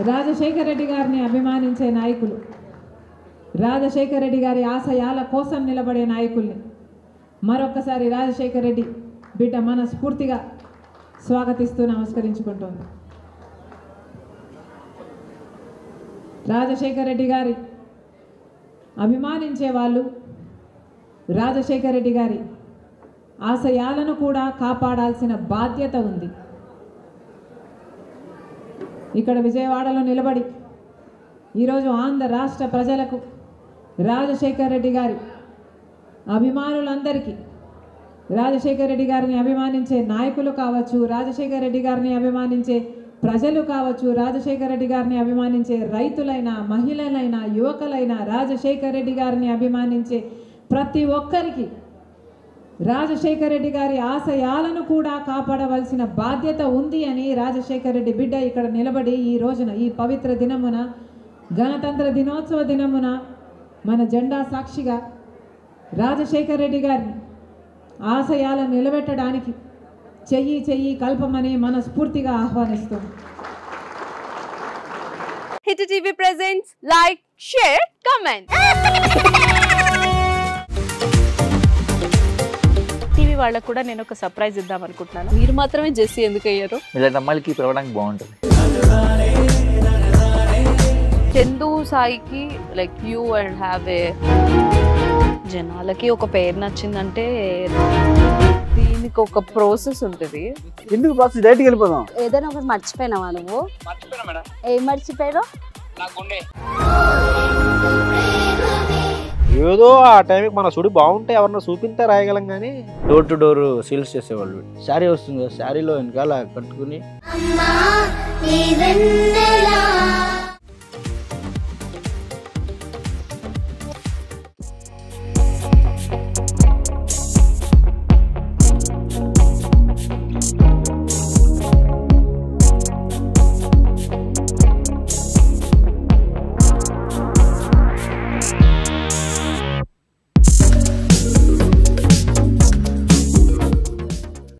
రాజశేఖర రెడ్డి గారిని అభిమానించే నాయకులు, రాజశేఖర రెడ్డి గారి ఆశయాల కోసం నిలబడే నాయకుల్ని మరొక్కసారి రాజశేఖర రెడ్డి బిడ్డ మనస్ఫూర్తిగా స్వాగతిస్తూ నమస్కరించుకుంటోంది. రాజశేఖర రెడ్డి గారి అభిమానించే వాళ్ళు రాజశేఖర రెడ్డి గారి ఆశయాలను కూడా కాపాడాల్సిన బాధ్యత ఉంది. ఇక్కడ విజయవాడలో నిలబడి ఈరోజు ఆంధ్ర రాష్ట్ర ప్రజలకు రాజశేఖర రెడ్డి గారి అభిమానులందరికీ, రాజశేఖర రెడ్డి గారిని అభిమానించే నాయకులు కావచ్చు, రాజశేఖర రెడ్డి గారిని అభిమానించే ప్రజలు కావచ్చు, రాజశేఖర రెడ్డి గారిని అభిమానించే రైతులైనా, మహిళలైనా, యువకులైనా, రాజశేఖర రెడ్డి గారిని అభిమానించే ప్రతి ఒక్కరికి రాజశేఖర రెడ్డి గారి ఆశయాలను కూడా కాపాడవలసిన బాధ్యత ఉంది అని రాజశేఖర రెడ్డి బిడ్డ ఇక్కడ నిలబడి ఈ రోజున, ఈ పవిత్ర దినమున, గణతంత్ర దినోత్సవ దినమున మన జెండా సాక్షిగా రాజశేఖర రెడ్డి గారిని ఆశయాలను నిలబెట్టడానికి చెయ్యి చెయ్యి కల్పమని మనస్ఫూర్తిగా ఆహ్వానిస్తుంది. Hit TV presents like, share, comment. TV వాళ్ళకు కూడా నేను ఒక సర్ప్రైజ్ ఇద్దాం అనుకుంటున్నాను. మీరు మాత్రమే జెస్సీ ఎందుకు అయ్యారు? ఇలాంటి అమ్మాయిలకి పిలవడానికి బాగుంటుంది. చందు సాయికి like you and have a, జనాలకి ఒక పేరు నచ్చిందంటే దీనికి ఒక ప్రాసెస్ ఉంటుంది. ఎందుకు ప్రాసెస్ డైరెక్ట్‌గా వెళ్ళిపోదాం. ఏదైనా ఒకటి మర్చిపోయినావా నువ్వు? మర్చిపోయినా మేడం. ఏం మర్చిపోయావు? నా గుండె. ఏదో ఆ టైంకి మన సుడి బాగుంటే ఎవరన్నా చూపిస్తే రాయగలం కానీ డోర్ టు డోర్ సేల్స్ చేసేవాళ్ళు. శారీ వస్తుంది, శారీలో వెనకాల కట్టుకుని